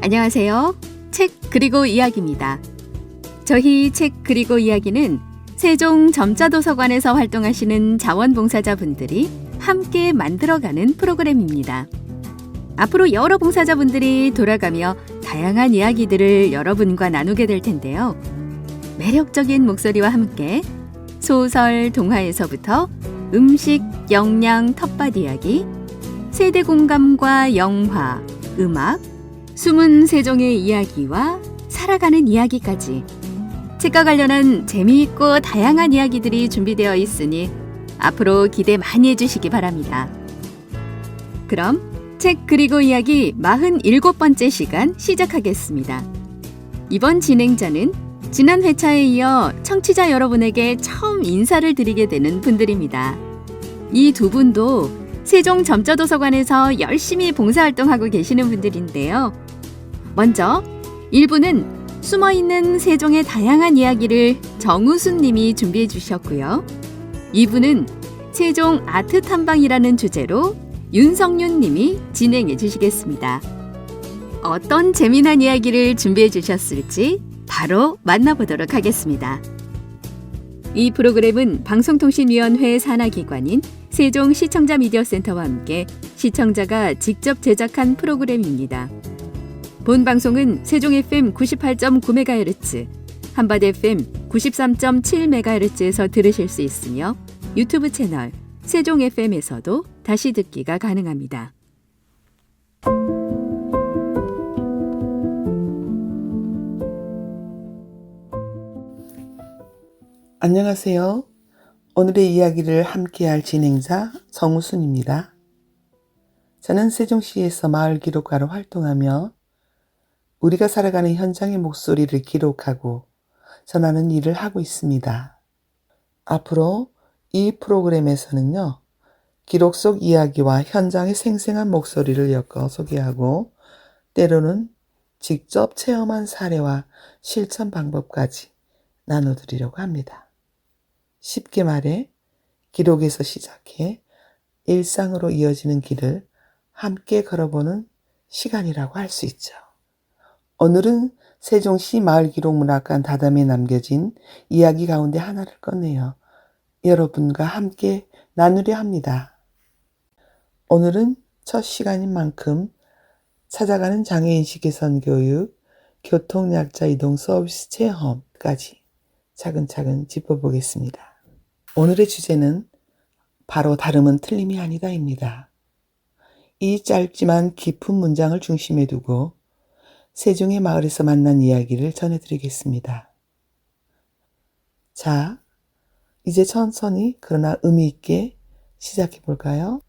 안녕하세요. 책 그리고 이야기입니다. 저희 책 그리고 이야기는 세종 점자도서관에서 활동하시는 자원봉사자분들이 함께 만들어가는 프로그램입니다. 앞으로 여러 봉사자분들이 돌아가며 다양한 이야기들을 여러분과 나누게 될 텐데요. 매력적인 목소리와 함께 소설, 동화에서부터 음식, 영양, 텃밭 이야기, 세대 공감과 영화, 음악, 숨은 세종의 이야기와 살아가는 이야기까지 책과 관련한 재미있고 다양한 이야기들이 준비되어 있으니 앞으로 기대 많이 해주시기 바랍니다. 그럼 책 그리고 이야기 47번째 시간 시작하겠습니다. 이번 진행자는 지난 회차에 이어 청취자 여러분에게 처음 인사를 드리게 되는 분들입니다. 이 두 분도 세종 점자도서관에서 열심히 봉사활동하고 계시는 분들인데요. 먼저 1부는 숨어있는 세종의 다양한 이야기를 정우순 님이 준비해 주셨고요. 2부는 세종 아트 탐방이라는 주제로 윤성윤 님이 진행해 주시겠습니다. 어떤 재미난 이야기를 준비해 주셨을지 바로 만나보도록 하겠습니다. 이 프로그램은 방송통신위원회 산하기관인 세종 시청자 미디어센터와 함께 시청자가 직접 제작한 프로그램입니다. 본 방송은 세종 FM 98.9MHz, 한밭 FM 93.7MHz에서 들으실 수 있으며 유튜브 채널 세종 FM에서도 다시 듣기가 가능합니다. 안녕하세요. 오늘의 이야기를 함께할 진행자 정우순입니다. 저는 세종시에서 마을 기록가로 활동하며 우리가 살아가는 현장의 목소리를 기록하고 전하는 일을 하고 있습니다. 앞으로 이 프로그램에서는요, 기록 속 이야기와 현장의 생생한 목소리를 엮어 소개하고 때로는 직접 체험한 사례와 실천 방법까지 나눠드리려고 합니다. 쉽게 말해 기록에서 시작해 일상으로 이어지는 길을 함께 걸어보는 시간이라고 할 수 있죠. 오늘은 세종시 마을기록문학관 다담에 남겨진 이야기 가운데 하나를 꺼내어 여러분과 함께 나누려 합니다. 오늘은 첫 시간인 만큼 찾아가는 장애인식 개선 교육, 교통약자 이동 서비스 체험까지 차근차근 짚어보겠습니다. 오늘의 주제는 바로 다름은 틀림이 아니다입니다. 이 짧지만 깊은 문장을 중심에 두고 세종의 마을에서 만난 이야기를 전해드리겠습니다. 자, 이제 천천히 그러나 의미 있게 시작해볼까요?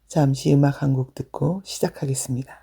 잠시 음악 한 곡 듣고 시작하겠습니다.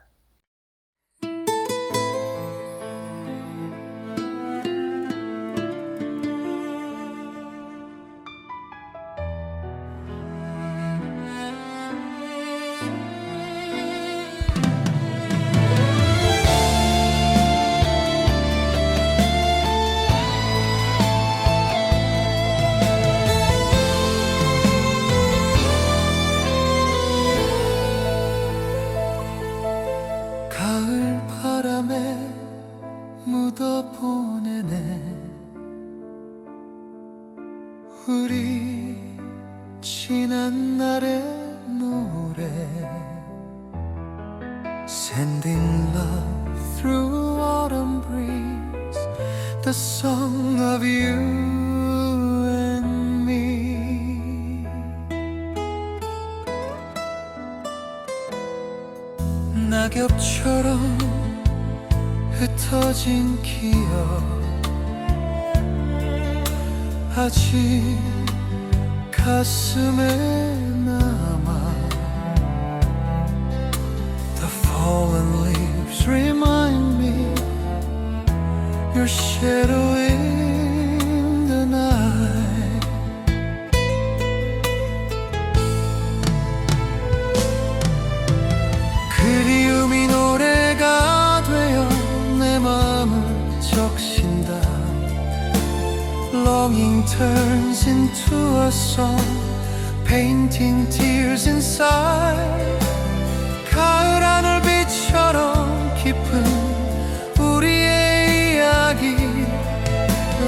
우리 지난 날의 노래 Sending love through autumn breeze The song of you and me 낙엽처럼 흩어진 기억 아직 가슴에 남아 The fallen leaves remind me Your shadow in the night 그리움이 노래가 되어 내 마음을 적신다 Longing turns into a song Painting tears inside 가을 하늘빛처럼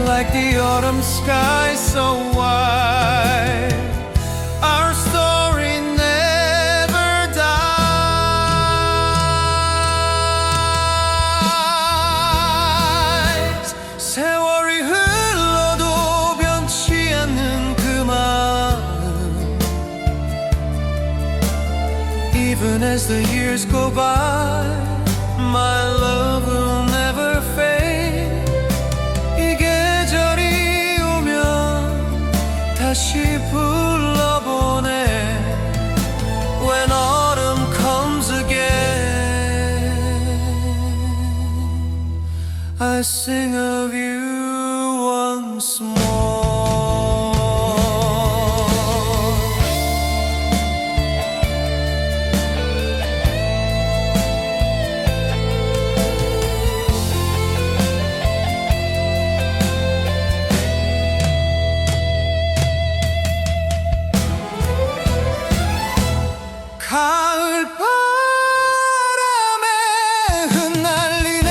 like the autumn sky so wide. Our story never dies. 세월이 흘러도 변치 않는 그 마음. Even as the years go by, my love will never fade. 이 계절이 오면 다시 불러보네. When autumn comes again, I sing of you once more. 가을 바람에 흩날리네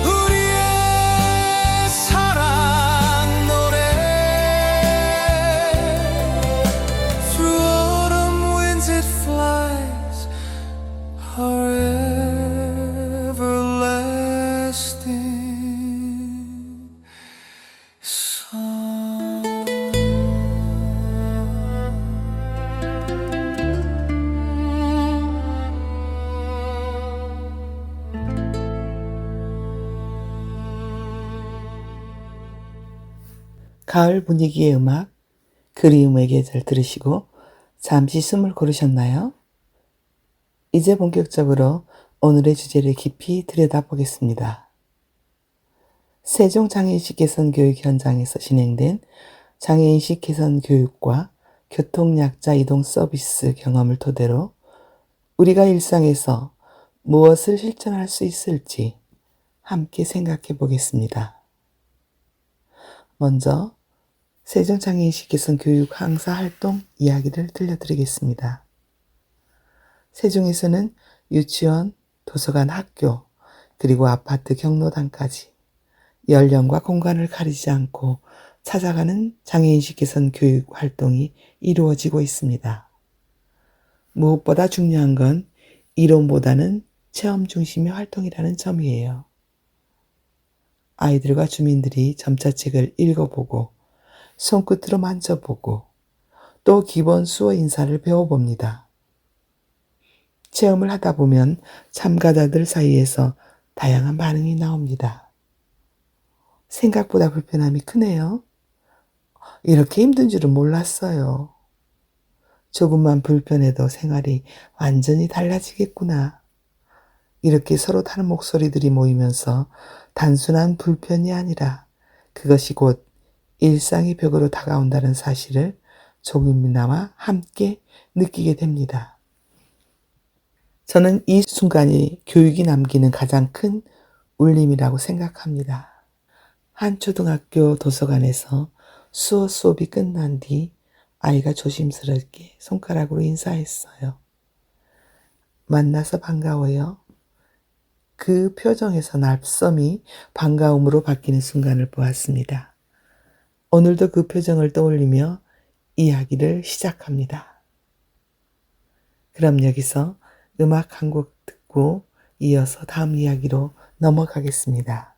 우리의 사랑 노래. Through autumn winds it flies, our everlasting song. 가을 분위기의 음악, 그리움의 계절 들으시고 잠시 숨을 고르셨나요? 이제 본격적으로 오늘의 주제를 깊이 들여다보겠습니다. 세종장애인식 개선 교육 현장에서 진행된 장애인식 개선 교육과 교통약자 이동 서비스 경험을 토대로 우리가 일상에서 무엇을 실천할 수 있을지 함께 생각해 보겠습니다. 먼저 세종장애인식 개선 교육 항사 활동 이야기를 들려드리겠습니다. 세종에서는 유치원, 도서관, 학교, 그리고 아파트 경로당까지 연령과 공간을 가리지 않고 찾아가는 장애인식 개선 교육 활동이 이루어지고 있습니다. 무엇보다 중요한 건 이론보다는 체험 중심의 활동이라는 점이에요. 아이들과 주민들이 점자책을 읽어보고 손끝으로 만져보고 또 기본 수어 인사를 배워봅니다. 체험을 하다 보면 참가자들 사이에서 다양한 반응이 나옵니다. 생각보다 불편함이 크네요. 이렇게 힘든 줄은 몰랐어요. 조금만 불편해도 생활이 완전히 달라지겠구나. 이렇게 서로 다른 목소리들이 모이면서 단순한 불편이 아니라 그것이 곧 일상의 벽으로 다가온다는 사실을 조금이나마 함께 느끼게 됩니다. 저는 이 순간이 교육이 남기는 가장 큰 울림이라고 생각합니다. 한 초등학교 도서관에서 수어 수업이 끝난 뒤 아이가 조심스럽게 손가락으로 인사했어요. 만나서 반가워요. 그 표정에서 낯섦이 반가움으로 바뀌는 순간을 보았습니다. 오늘도 그 표정을 떠올리며 이야기를 시작합니다. 그럼 여기서 음악 한 곡 듣고 이어서 다음 이야기로 넘어가겠습니다.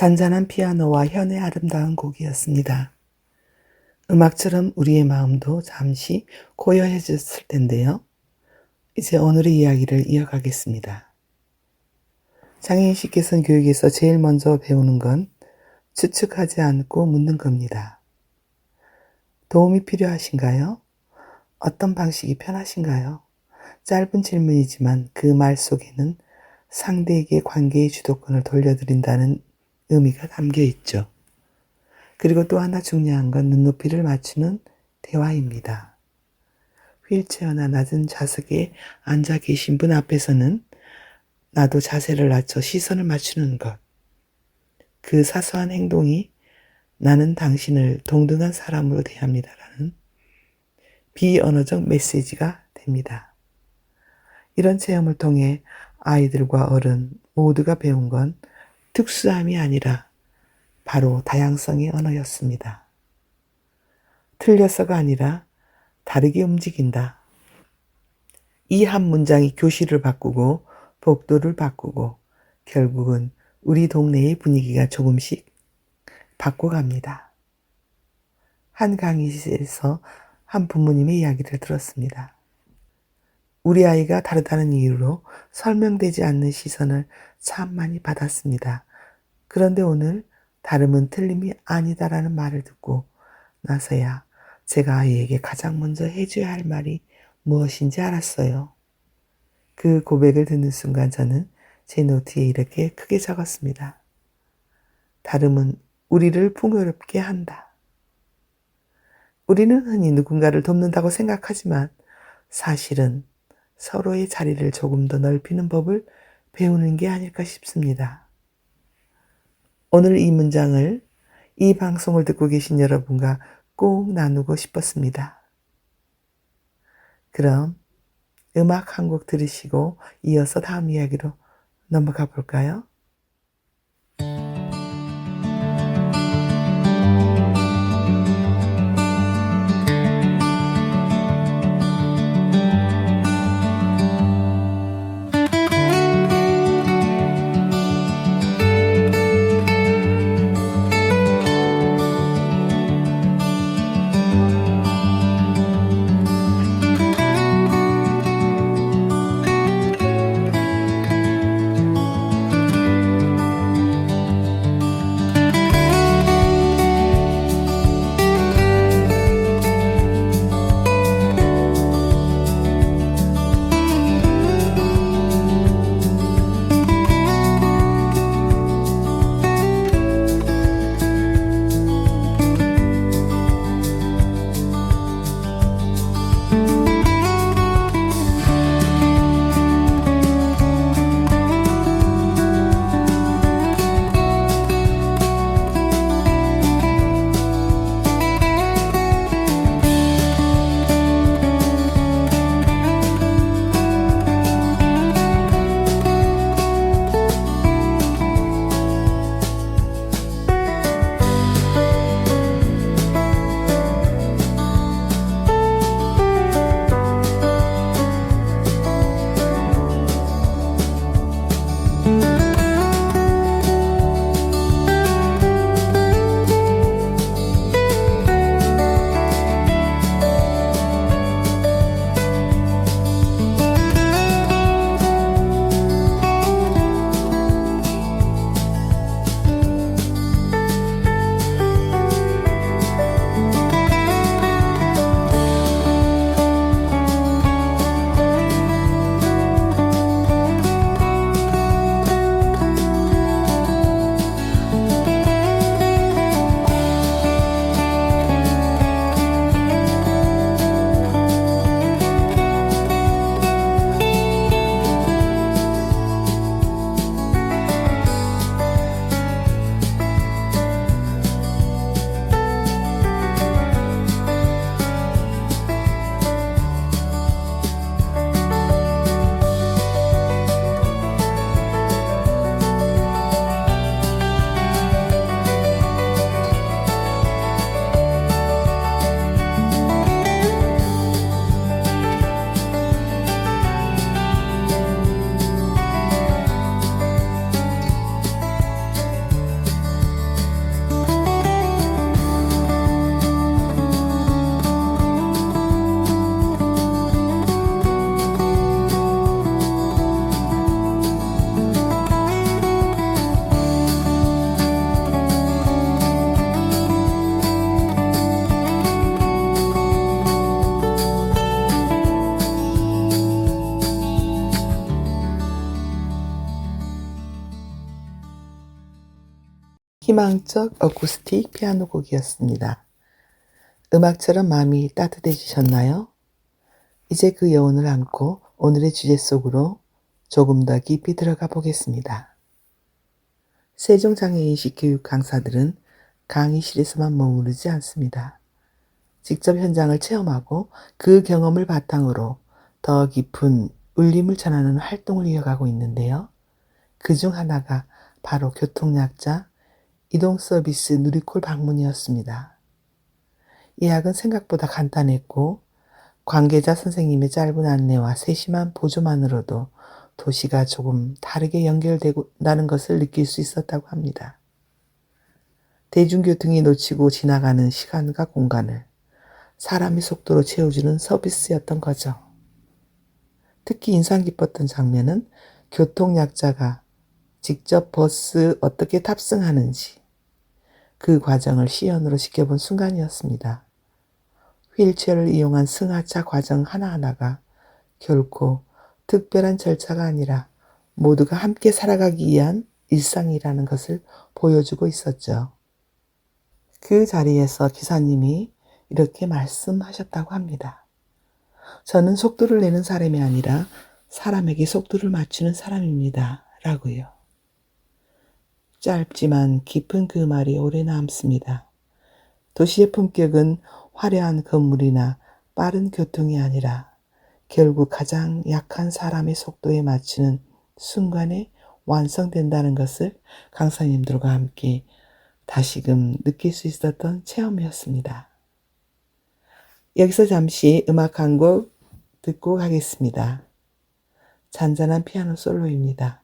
잔잔한 피아노와 현의 아름다운 곡이었습니다. 음악처럼 우리의 마음도 잠시 고요해졌을 텐데요. 이제 오늘의 이야기를 이어가겠습니다. 장혜인 개선 교육에서 제일 먼저 배우는 건 추측하지 않고 묻는 겁니다. 도움이 필요하신가요? 어떤 방식이 편하신가요? 짧은 질문이지만 그 말 속에는 상대에게 관계의 주도권을 돌려드린다는 의미가 담겨 있죠. 그리고 또 하나 중요한 건 눈높이를 맞추는 대화입니다. 휠체어나 낮은 좌석에 앉아 계신 분 앞에서는 나도 자세를 낮춰 시선을 맞추는 것. 그 사소한 행동이 나는 당신을 동등한 사람으로 대합니다라는 비언어적 메시지가 됩니다. 이런 체험을 통해 아이들과 어른 모두가 배운 건 특수함이 아니라 바로 다양성의 언어였습니다. 틀려서가 아니라 다르게 움직인다. 이 한 문장이 교실을 바꾸고 복도를 바꾸고 결국은 우리 동네의 분위기가 조금씩 바꿔갑니다. 한 강의실에서 한 부모님의 이야기를 들었습니다. 우리 아이가 다르다는 이유로 설명되지 않는 시선을 참 많이 받았습니다. 그런데 오늘 다름은 틀림이 아니다라는 말을 듣고 나서야 제가 아이에게 가장 먼저 해줘야 할 말이 무엇인지 알았어요. 그 고백을 듣는 순간 저는 제 노트에 이렇게 크게 적었습니다. 다름은 우리를 풍요롭게 한다. 우리는 흔히 누군가를 돕는다고 생각하지만 사실은 서로의 자리를 조금 더 넓히는 법을 배우는 게 아닐까 싶습니다. 오늘 이 문장을 이 방송을 듣고 계신 여러분과 꼭 나누고 싶었습니다. 그럼 음악 한 곡 들으시고 이어서 다음 이야기로 넘어가 볼까요? 희망적 어쿠스틱 피아노 곡이었습니다. 음악처럼 마음이 따뜻해지셨나요? 이제 그 여운을 안고 오늘의 주제 속으로 조금 더 깊이 들어가 보겠습니다. 세종장애인식 교육 강사들은 강의실에서만 머무르지 않습니다. 직접 현장을 체험하고 그 경험을 바탕으로 더 깊은 울림을 전하는 활동을 이어가고 있는데요. 그중 하나가 바로 교통약자 이동 서비스 누리콜 방문이었습니다. 예약은 생각보다 간단했고 관계자 선생님의 짧은 안내와 세심한 보조만으로도 도시가 조금 다르게 연결된다는 것을 느낄 수 있었다고 합니다. 대중교통이 놓치고 지나가는 시간과 공간을 사람의 속도로 채워주는 서비스였던 거죠. 특히 인상 깊었던 장면은 교통약자가 직접 버스 어떻게 탑승하는지 그 과정을 시연으로 지켜본 순간이었습니다. 휠체어를 이용한 승하차 과정 하나하나가 결코 특별한 절차가 아니라 모두가 함께 살아가기 위한 일상이라는 것을 보여주고 있었죠. 그 자리에서 기사님이 이렇게 말씀하셨다고 합니다. 저는 속도를 내는 사람이 아니라 사람에게 속도를 맞추는 사람입니다. 라고요. 짧지만 깊은 그 말이 오래 남습니다. 도시의 품격은 화려한 건물이나 빠른 교통이 아니라 결국 가장 약한 사람의 속도에 맞추는 순간에 완성된다는 것을 강사님들과 함께 다시금 느낄 수 있었던 체험이었습니다. 여기서 잠시 음악 한 곡 듣고 가겠습니다. 잔잔한 피아노 솔로입니다.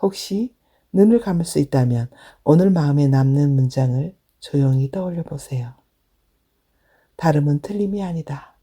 혹시 눈을 감을 수 있다면 오늘 마음에 남는 문장을 조용히 떠올려 보세요. 다름은 틀림이 아니다.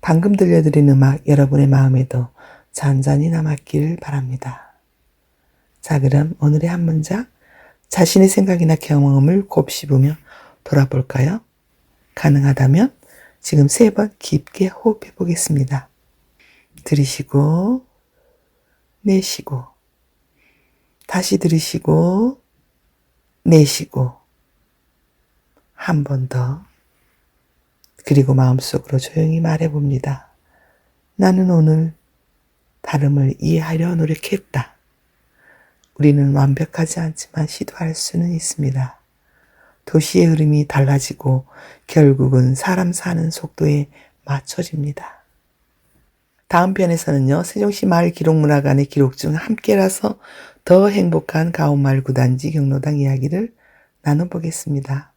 방금 들려드린 음악 여러분의 마음에도 잔잔히 남았기를 바랍니다. 자, 그럼 오늘의 한 문장, 자신의 생각이나 경험을 곱씹으며 돌아볼까요? 가능하다면 지금 3번 깊게 호흡해 보겠습니다. 들이쉬고 내쉬고 다시 들이쉬고 내쉬고 한 번 더. 그리고 마음속으로 조용히 말해봅니다. 나는 오늘 다름을 이해하려 노력했다. 우리는 완벽하지 않지만 시도할 수는 있습니다. 도시의 흐름이 달라지고 결국은 사람 사는 속도에 맞춰집니다. 다음 편에서는요, 세종시 마을 기록문화관의 기록 중 함께라서 더 행복한 가온마을 구단지 경로당 이야기를 나눠보겠습니다.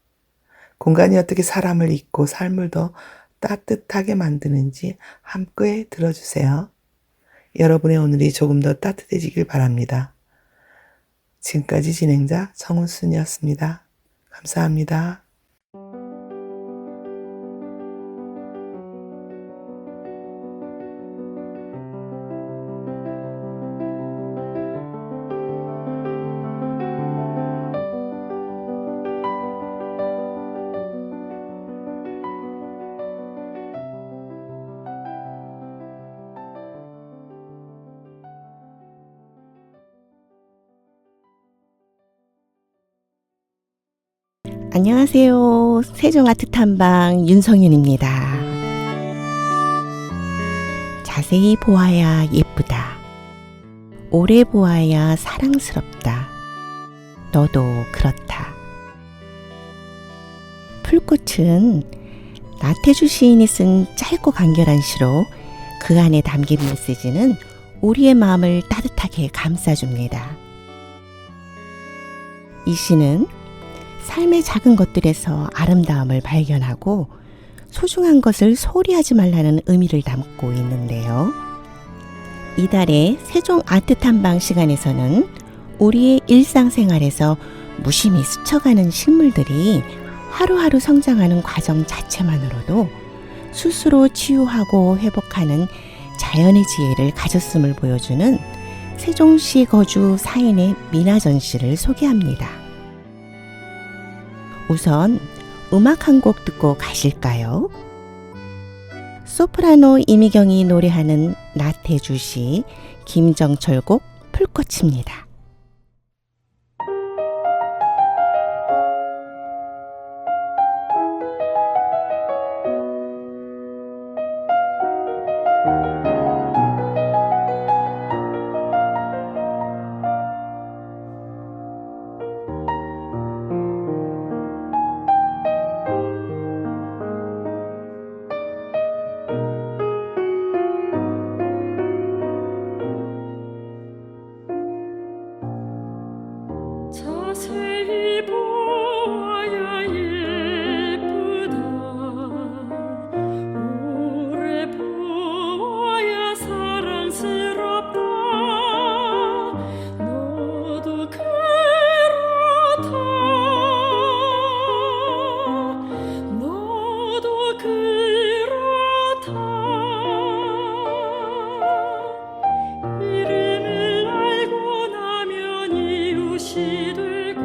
공간이 어떻게 사람을 잊고 삶을 더 따뜻하게 만드는지 함께 들어주세요. 여러분의 오늘이 조금 더 따뜻해지길 바랍니다. 지금까지 진행자 정훈순이었습니다. 감사합니다. 안녕하세요. 세종아트탐방 윤성윤입니다. 자세히 보아야 예쁘다. 오래 보아야 사랑스럽다. 너도 그렇다. 풀꽃은 나태주 시인이 쓴 짧고 간결한 시로 그 안에 담긴 메시지는 우리의 마음을 따뜻하게 감싸줍니다. 이 시는 삶의 작은 것들에서 아름다움을 발견하고 소중한 것을 소홀히 하지 말라는 의미를 담고 있는데요. 이달의 세종 아트 탐방 시간에서는 우리의 일상생활에서 무심히 스쳐가는 식물들이 하루하루 성장하는 과정 자체만으로도 스스로 치유하고 회복하는 자연의 지혜를 가졌음을 보여주는 세종시 거주 사인의 미나전 씨를 소개합니다. 우선 음악 한 곡 듣고 가실까요? 소프라노 이미경이 노래하는 나태주 시 김정철 곡 풀꽃입니다. 자세히 보아야 예쁘다. 오래 보아야 사랑스럽다. 너도 그렇다. 너도 그렇다. 이름을 알고 나면 이웃이 되고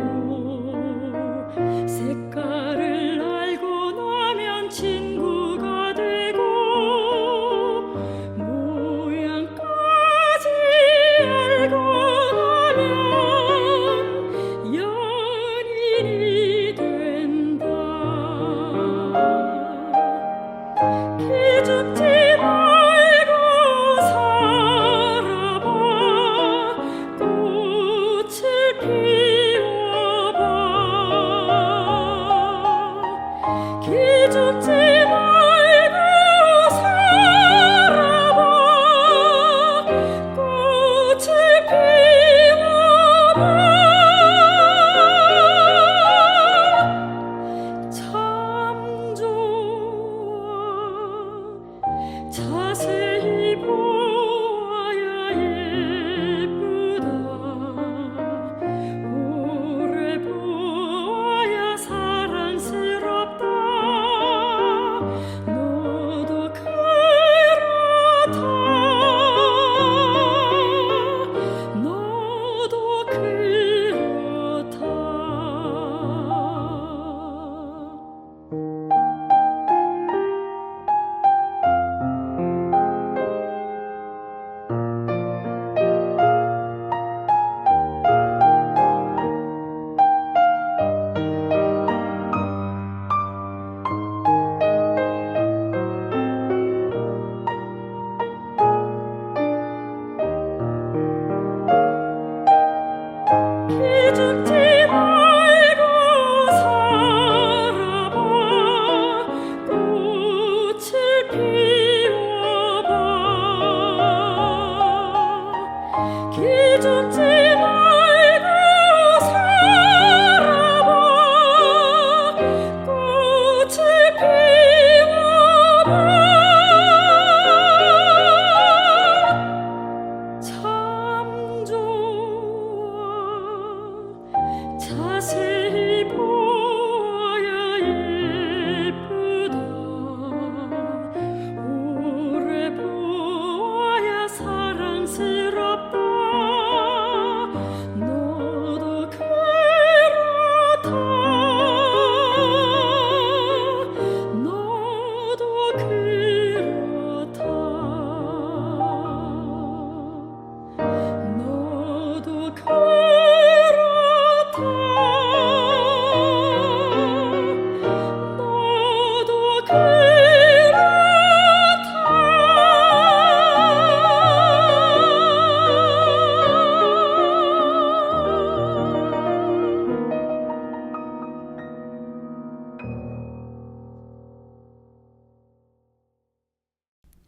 색깔을 알고 나면 친구가 되고 모양까지 알고 나면 연인이 된다. 기죽지 말고 살아봐. 꽃을 피워봐. 기죽지 말고 살아봐. 꽃을 피워봐. 참 좋아. 자세히 보아야 예쁘다. 오래 보아야 사랑스럽다. 너도 그렇다.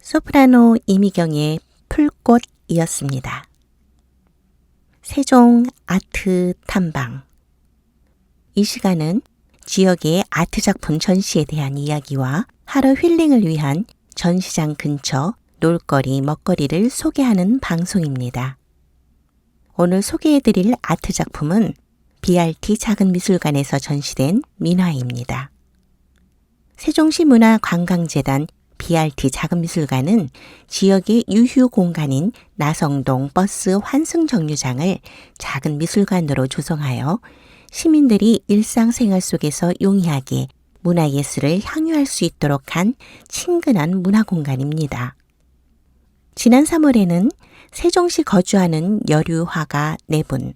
소프라노 이미경의 풀꽃이었습니다. 세종 아트 탐방. 이 시간은 지역의 아트 작품 전시에 대한 이야기와 하루 힐링을 위한 전시장 근처 놀거리, 먹거리를 소개하는 방송입니다. 오늘 소개해드릴 아트 작품은 BRT 작은미술관에서 전시된 민화입니다. 세종시 문화관광재단 BRT 작은미술관은 지역의 유휴 공간인 나성동 버스 환승정류장을 작은 미술관으로 조성하여 시민들이 일상생활 속에서 용이하게 문화예술을 향유할 수 있도록 한 친근한 문화공간입니다. 지난 3월에는 세종시 거주하는 여류 화가 4분,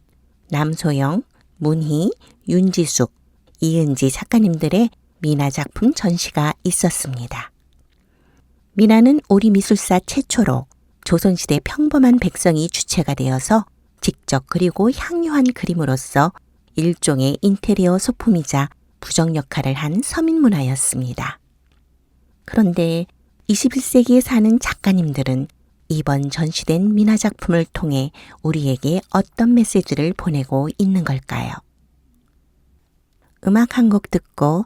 남소영, 문희, 윤지숙, 이은지 작가님들의 민화 작품 전시가 있었습니다. 민화는 우리 미술사 최초로 조선시대 평범한 백성이 주체가 되어서 직접 그리고 향유한 그림으로서 일종의 인테리어 소품이자 부적 역할을 한 서민문화였습니다. 그런데 21세기에 사는 작가님들은 이번 전시된 민화 작품을 통해 우리에게 어떤 메시지를 보내고 있는 걸까요? 음악 한 곡 듣고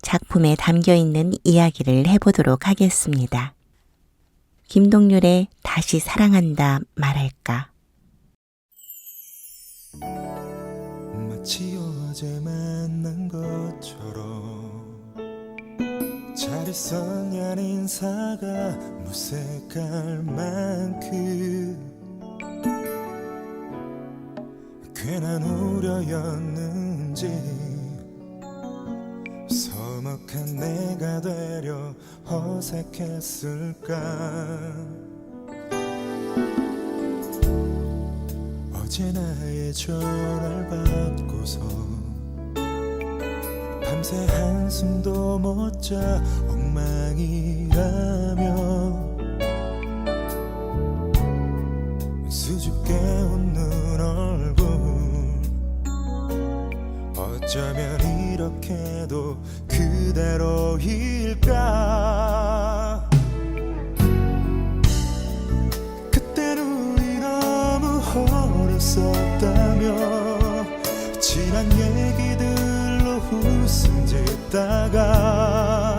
작품에 담겨있는 이야기를 해보도록 하겠습니다. 김동률의 다시 사랑한다 말할까. 마치 어제 만난 것처럼 잘 있었냐는 인사가 무색할 만큼 괜한 우려였는지 서먹한 내가 되려 어색했을까. 어제 나의 전화를 받고서 밤새 한숨도 못 자 엉망이라며 수줍게 웃는 얼굴 어쩌면 이렇게도 그대로일까. 그땐 우리 너무 어렸었다며 지난 얘기들로 웃음 짓다가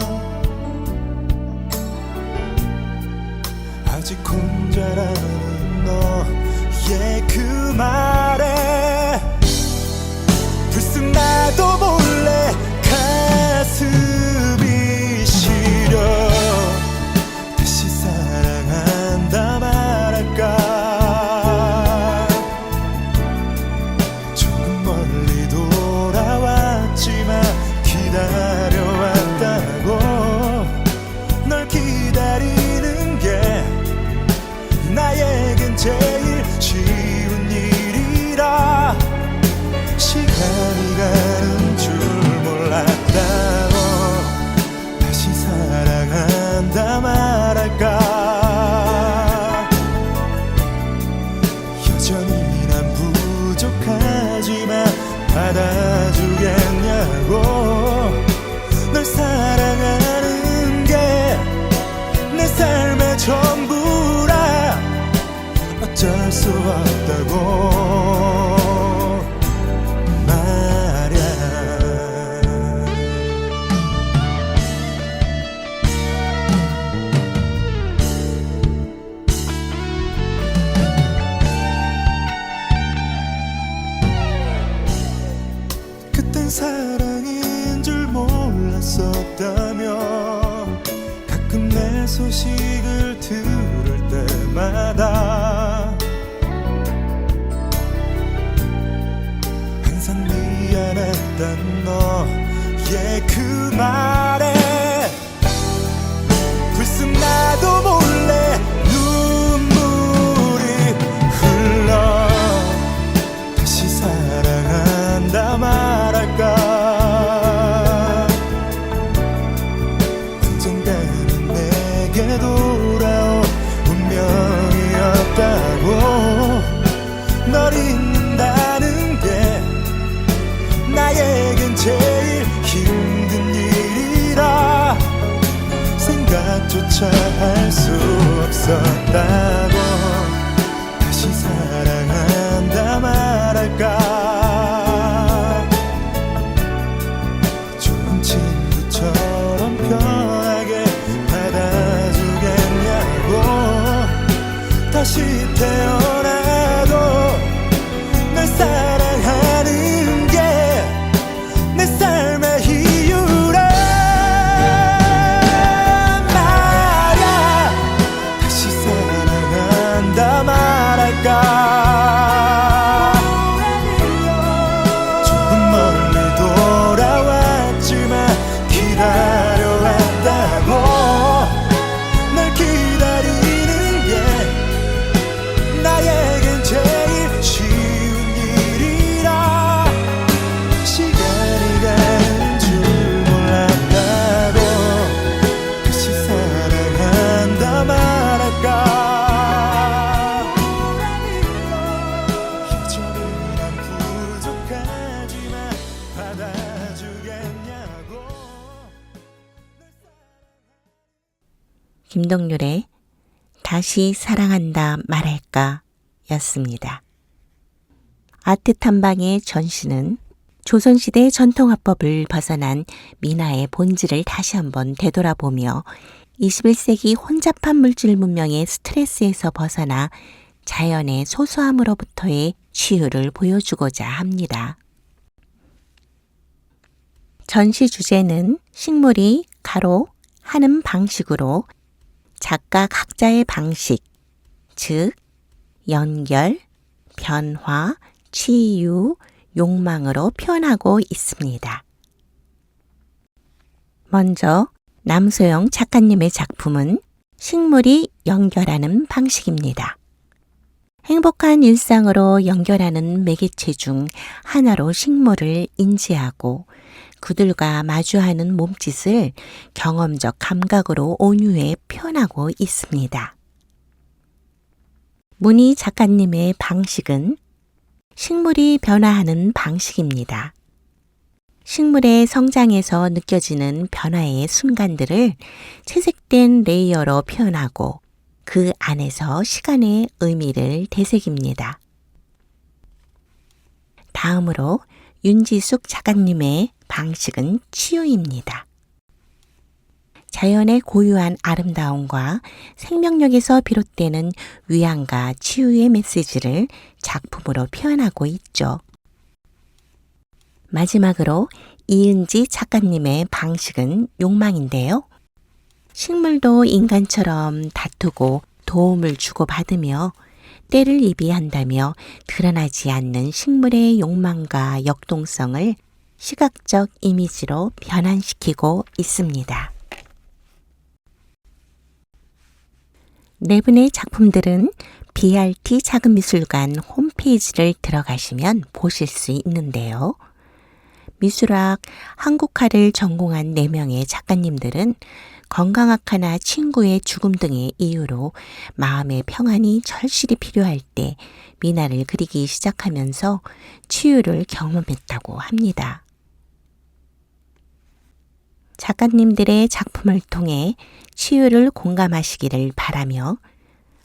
아직 혼자라는 너의 그 말에 불쑥 나도 몰래 가슴이 시려 다시 사랑한다 말할까. 조금 멀리 돌아왔지만 기다려왔다고. 널 기다리는 게 나에겐 제일 쉬운 일이라. 시간이 가는 줄 몰랐다고. 다시 사랑한다 말할까. 여전히 난 부족하지만 받아주겠냐고. 널 사랑하는 게 내 삶의 전부라. 어쩔 수 없다고 사랑인 줄 몰랐었다며. 가끔 내 소식을 들을 때마다 항상 미안했던 너의 그 말에 불쑥 나도 몰래 눈물이 흘러 다시 사랑한다 말할까. 언젠가는 내게 돌아올 운명이었다고. 널 잊는다는 게 나에겐 제일 힘든 일이라. 생각 생각조차 할 수 없었다고 다시 사랑한다 말할까 좋은 친구처럼 편하게 받아주겠냐고 다시 태어나도 널 사랑하는 게 내 삶의 이유란 말야 다시 사랑한다 말할까 조금 멀리 돌아왔지만 기다려왔다고 널 기다리는 게 나에겐 제일 쉬운 일이라 시간이 가는 줄 몰랐다고 다시 사랑한다 말할까 여전히 난 부족하지만 받아주겠냐고 김동률의 다시 사랑한다 말할까 였습니다. 아트 탐방의 전시는 조선시대 전통화법을 벗어난 민화의 본질을 다시 한번 되돌아보며 21세기 혼잡한 물질 문명의 스트레스에서 벗어나 자연의 소소함으로부터의 치유를 보여주고자 합니다. 전시 주제는 식물이 가로 하는 방식으로 작가 각자의 방식, 즉 연결, 변화, 치유, 욕망으로 표현하고 있습니다. 먼저 남소영 작가님의 작품은 식물이 연결하는 방식입니다. 행복한 일상으로 연결하는 매개체 중 하나로 식물을 인지하고 그들과 마주하는 몸짓을 경험적 감각으로 온유해 표현하고 있습니다. 문희 작가님의 방식은 식물이 변화하는 방식입니다. 식물의 성장에서 느껴지는 변화의 순간들을 채색된 레이어로 표현하고 그 안에서 시간의 의미를 되새깁니다. 다음으로 윤지숙 작가님의 방식은 치유입니다. 자연의 고유한 아름다움과 생명력에서 비롯되는 위안과 치유의 메시지를 작품으로 표현하고 있죠. 마지막으로 이은지 작가님의 방식은 욕망인데요. 식물도 인간처럼 다투고 도움을 주고받으며 때를 이비한다며 드러나지 않는 식물의 욕망과 역동성을 시각적 이미지로 변환시키고 있습니다. 네 분의 작품들은 BRT 작은미술관 홈페이지를 들어가시면 보실 수 있는데요. 미술학, 한국화를 전공한 4명의 작가님들은 건강학화나 친구의 죽음 등의 이유로 마음의 평안이 절실히 필요할 때 미나를 그리기 시작하면서 치유를 경험했다고 합니다. 작가님들의 작품을 통해 치유를 공감하시기를 바라며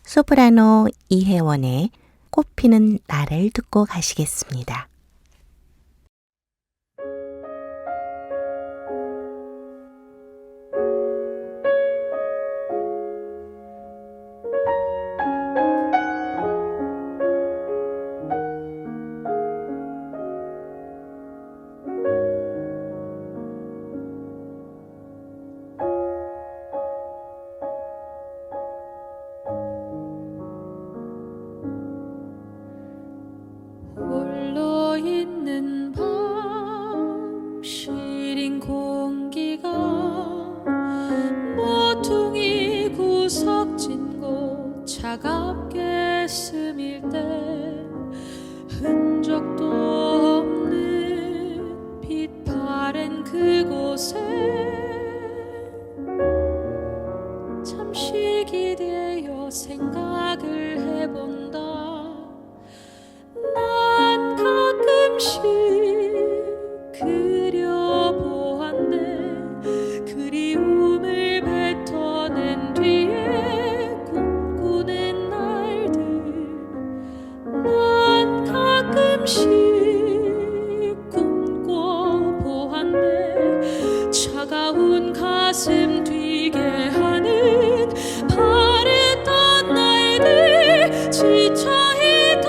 소프라노 이혜원의 꽃피는 날을 듣고 가시겠습니다. 홀로 있는 밤 시린 공기가 모퉁이 구석진 곳 차갑게 스밀 때 흔적도 없는 빛바랜 그곳에 잠시 기대어 생각을 해본다. 난 가끔씩 그려보았네. 그리움을 뱉어 뛰게 하는 바랬던 날들 지쳐있던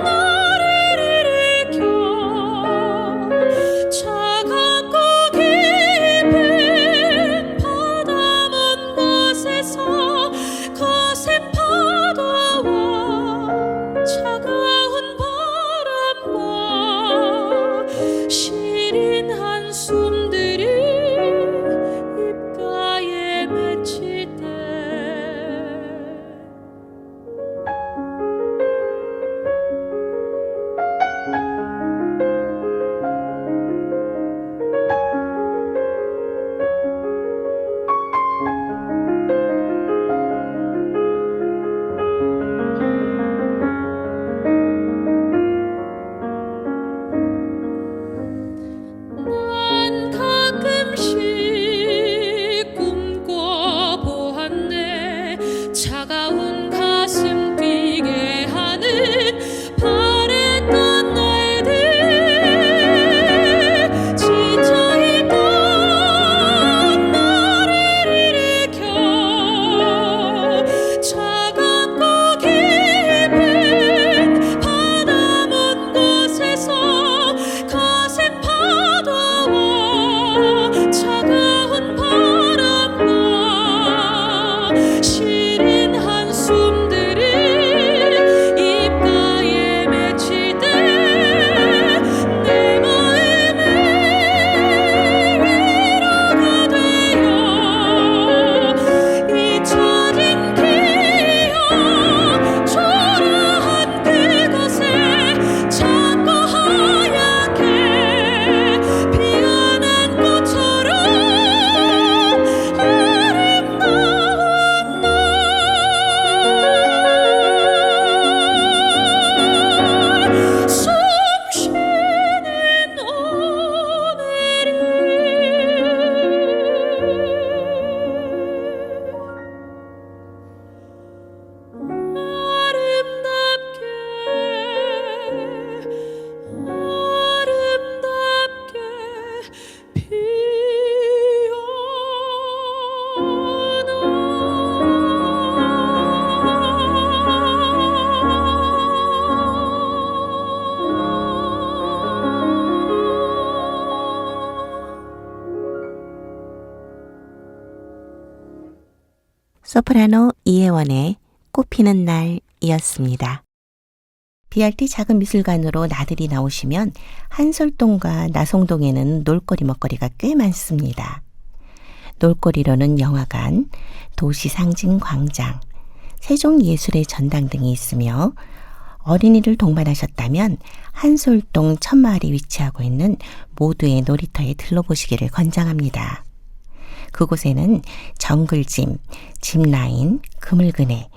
나를 일으켜 차갑고 깊은 바다 먼 곳에서 거센 파도와 차가운 바람과 시린 한숨들이 입가에 맺힐 때 난 가끔씩 꿈꿔보았네 차가운 가슴 뛰게 하는 바랬던 날들 지쳐있던 나를 일으켜 차갑고 깊은 바다 먼 곳에서 거센 파도와 차가운 바람과 시린 한숨들이 입가에 맺힐 때 내 마음은 위로가 되어 잊혀진 기억 초라한 그곳에 작고 하얗게 피어난 꽃처럼 아름다운 날 숨 쉬는 오늘이 아름답게 소프라노 이혜원의 꽃피는 날이었습니다. BRT 작은 미술관으로 나들이 나오시면 한솔동과 나송동에는 놀거리 먹거리가 꽤 많습니다. 놀거리로는 영화관, 도시상징광장, 세종예술의 전당 등이 있으며 어린이를 동반하셨다면 한솔동 천마을이 위치하고 있는 모두의 놀이터에 들러보시기를 권장합니다. 그곳에는 정글짐, 짚라인, 그물그네,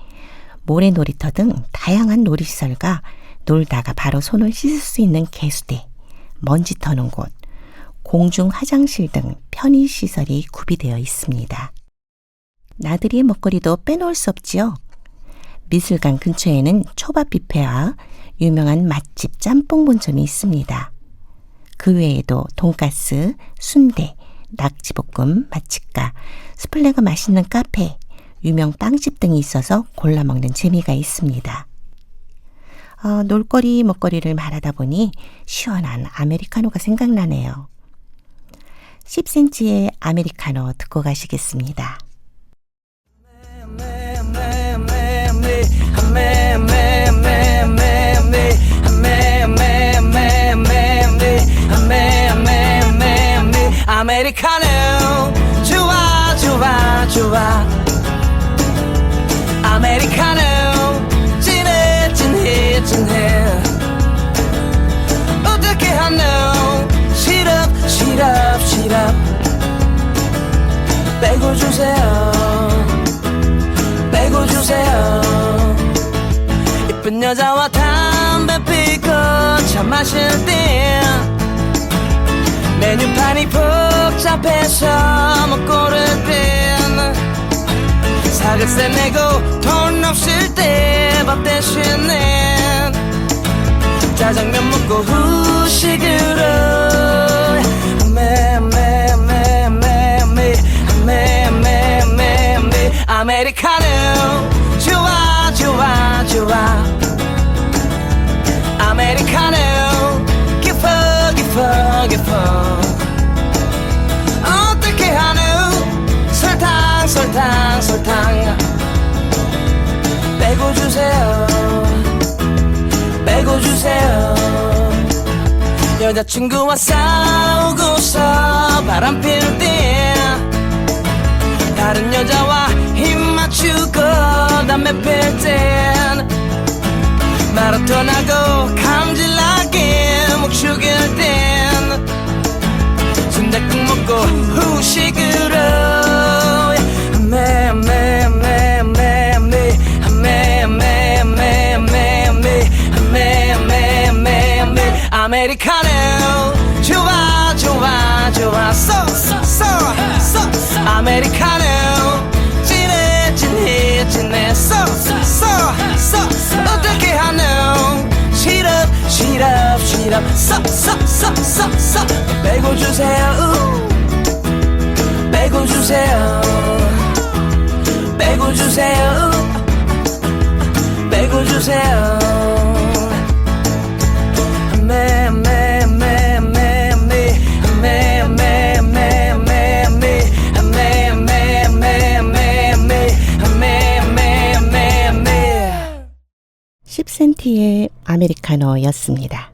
모래놀이터 등 다양한 놀이시설과 놀다가 바로 손을 씻을 수 있는 개수대, 먼지 터는 곳, 공중 화장실 등 편의시설이 구비되어 있습니다. 나들이의 먹거리도 빼놓을 수 없지요. 미술관 근처에는 초밥 뷔페와 유명한 맛집 짬뽕 본점이 있습니다. 그 외에도 돈가스, 순대, 낙지볶음, 맛집가, 스플레가 맛있는 카페, 유명 빵집 등이 있어서 골라 먹는 재미가 있습니다. 놀거리, 먹거리를 말하다 보니 시원한 아메리카노가 생각나네요. 10cm의 아메리카노 듣고 가시겠습니다. 아메리카노 좋아 좋아 좋아 아메리카노 진해 진해 진해 어떻게 하노 시럽 시럽 시럽 빼고 주세요 빼고 주세요 이쁜 여자와 담배 피고 차 마실 때 메뉴판이 복잡해서 못 고를 땐 사글세 내고 돈 없을 때 밥 대신에 짜장면 먹고 후식으로 아메리카노 좋아 좋아 좋아 아메리카노 깊어 깊어 깊어 어떻게 하노 설탕 설탕 설탕 빼고 주세요 빼고 주세요 여자친구와 싸우고서 바람 필 때 다른 여자와 힘 맞추고 담배 필땐 마라톤하고 감질나게 목 죽일 땐 순댓국 먹고 후식으로 아메리카노 좋아 좋아 좋아 쏘쏘쏘 아메리카노 진해 진해 진해 쏘쏘쏘 어떻게 하노 시럽 시럽 시럽 쏘쏘쏘쏘 빼고 주세요 빼고 주세요 빼고 주세요 빼고 주세요 (10cm의) 아메리카노였습니다.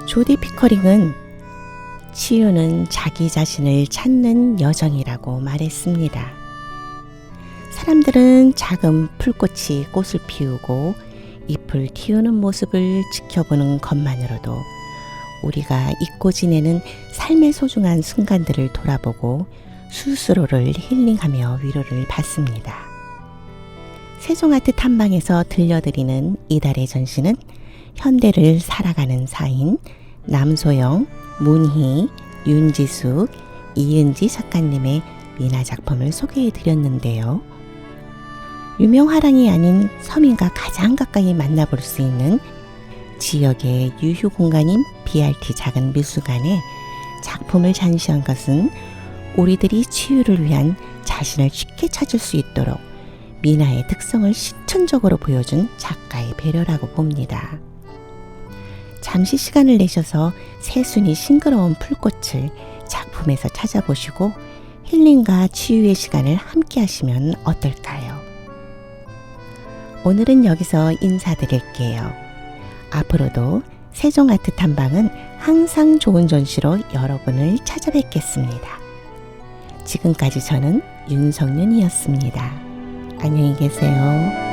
조디 피커링은 치유는 자기 자신을 찾는 여정이라고 말했습니다. 사람들은 작은 풀꽃이 꽃을 피우고 잎을 틔우는 모습을 지켜보는 것만으로도 우리가 잊고 지내는 삶의 소중한 순간들을 돌아보고 스스로를 힐링하며 위로를 받습니다. 세종아트 탐방에서 들려드리는 이달의 전시는 현대를 살아가는 사인 남소영, 문희, 윤지숙, 이은지 작가님의 미나 작품을 소개해 드렸는데요. 유명 화랑이 아닌 서민과 가장 가까이 만나볼 수 있는 지역의 유휴 공간인 BRT 작은 미술관에 작품을 전시한 것은 우리들이 치유를 위한 자신을 쉽게 찾을 수 있도록 미나의 특성을 실천적으로 보여준 작가의 배려라고 봅니다. 잠시 시간을 내셔서 새순이 싱그러운 풀꽃을 작품에서 찾아보시고 힐링과 치유의 시간을 함께 하시면 어떨까요? 오늘은 여기서 인사드릴게요. 앞으로도 세종아트 탐방은 항상 좋은 전시로 여러분을 찾아뵙겠습니다. 지금까지 저는 윤성윤이었습니다. 안녕히 계세요.